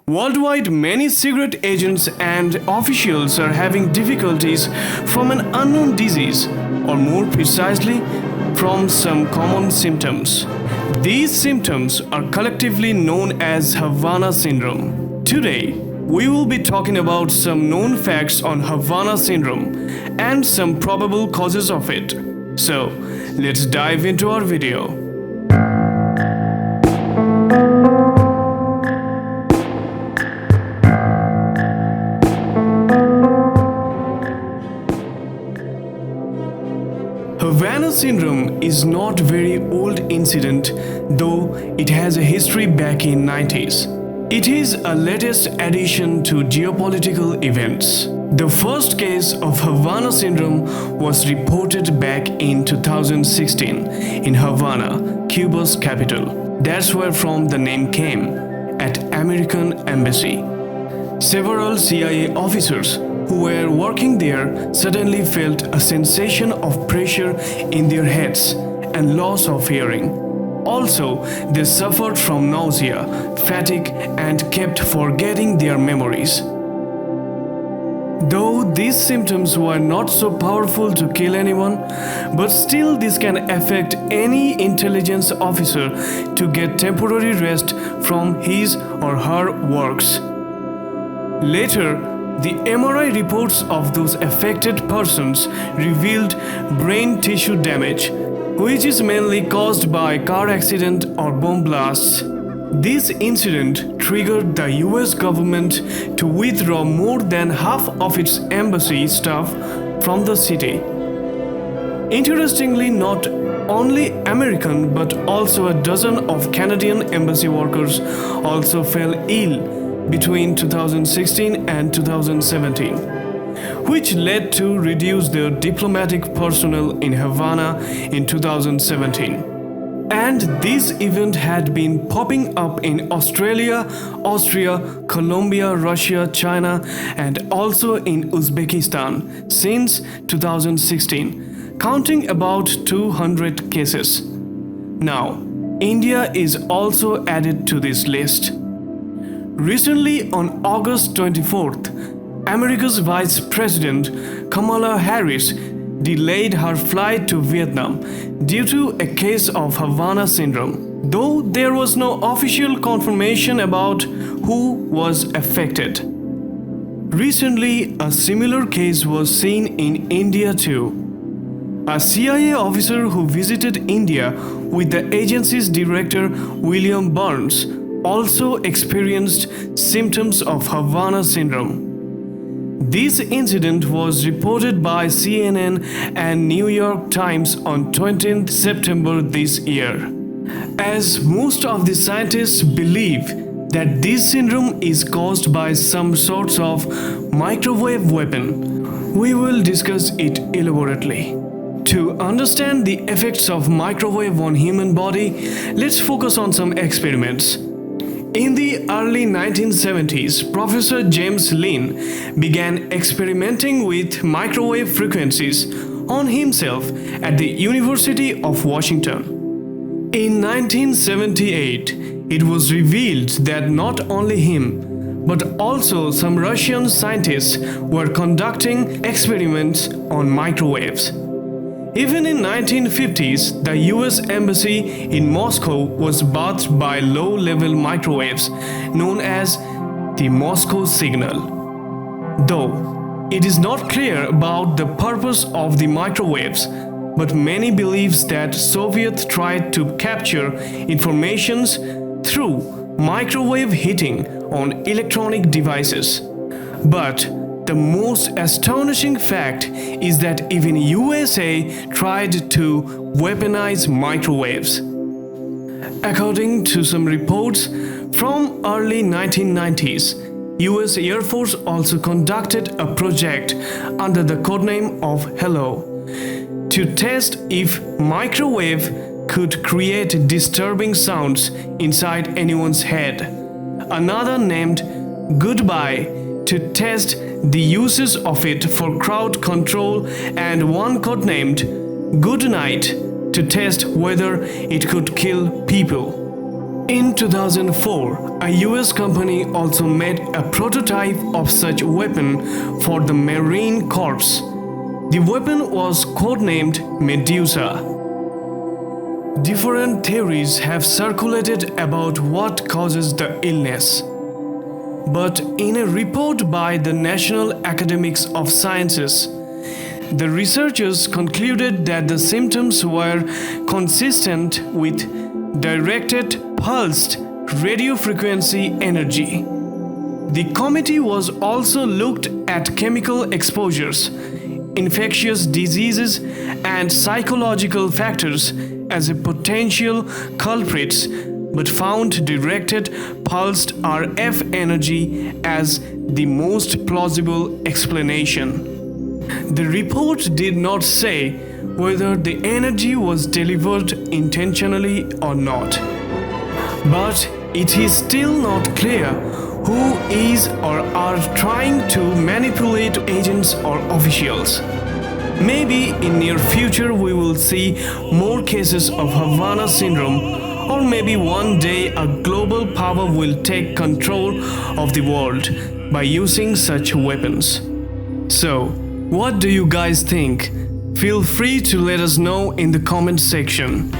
Worldwide, many secret agents and officials are having difficulties from an unknown disease, or more precisely, from some common symptoms. These symptoms are collectively known as Havana Syndrome. Today, we will be talking about some known facts on Havana Syndrome and some probable causes of it. So, let's dive into our video. Havana Syndrome is not very old incident, though it has a history back in 90s. It is a latest addition to geopolitical events. The first case of Havana Syndrome was reported back in 2016 in Havana, Cuba's capital. That's where from the name came, at American Embassy. Several CIA officers who were working there suddenly felt a sensation of pressure in their heads and loss of hearing. Also, they suffered from nausea, fatigue, and kept forgetting their memories. Though these symptoms were not so powerful to kill anyone, but still this can affect any intelligence officer to get temporary rest from his or her works. Later, the MRI reports of those affected persons revealed brain tissue damage, which is mainly caused by car accident or bomb blasts. This incident triggered the US government to withdraw more than half of its embassy staff from the city. Interestingly, not only American but also a dozen of Canadian embassy workers also fell ill between 2016 and 2017, which led to reduce their diplomatic personnel in Havana in 2017. And this event had been popping up in Australia, Austria, Colombia, Russia, China, and also in Uzbekistan since 2016, counting about 200 cases. Now, India is also added to this list. Recently, on August 24th, America's Vice President Kamala Harris delayed her flight to Vietnam due to a case of Havana Syndrome, though there was no official confirmation about who was affected. Recently, a similar case was seen in India too. A CIA officer who visited India with the agency's director William Burns also experienced symptoms of Havana Syndrome. This incident was reported by CNN and New York Times on 20th September this year. As most of the scientists believe that this syndrome is caused by some sorts of microwave weapon, we will discuss it elaborately. To understand the effects of microwave on human body, let's focus on some experiments. In the early 1970s, Professor James Lynn began experimenting with microwave frequencies on himself at the University of Washington. In 1978, it was revealed that not only him, but also some Russian scientists were conducting experiments on microwaves. Even in 1950s, the US Embassy in Moscow was bathed by low-level microwaves known as the Moscow signal. Though it is not clear about the purpose of the microwaves, but many believes that Soviets tried to capture informations through microwave heating on electronic devices. But the most astonishing fact is that even USA tried to weaponize microwaves. According to some reports from early 1990s, US Air Force also conducted a project under the codename of Hello to test if microwave could create disturbing sounds inside anyone's head. Another named Goodbye to test the uses of it for crowd control, and one codenamed Good Night to test whether it could kill people. In 2004, a US company also made a prototype of such weapon for the Marine Corps. The weapon was codenamed Medusa. Different theories have circulated about what causes the illness. But in a report by the National Academies of Sciences, the researchers concluded that the symptoms were consistent with directed pulsed radio frequency energy. The committee was also looked at chemical exposures, infectious diseases, and psychological factors as a potential culprits, but found directed pulsed RF energy as the most plausible explanation. The report did not say whether the energy was delivered intentionally or not. But it is still not clear who is or are trying to manipulate agents or officials. Maybe in near future we will see more cases of Havana Syndrome, or maybe one day a global power will take control of the world by using such weapons. So, what do you guys think? Feel free to let us know in the comment section.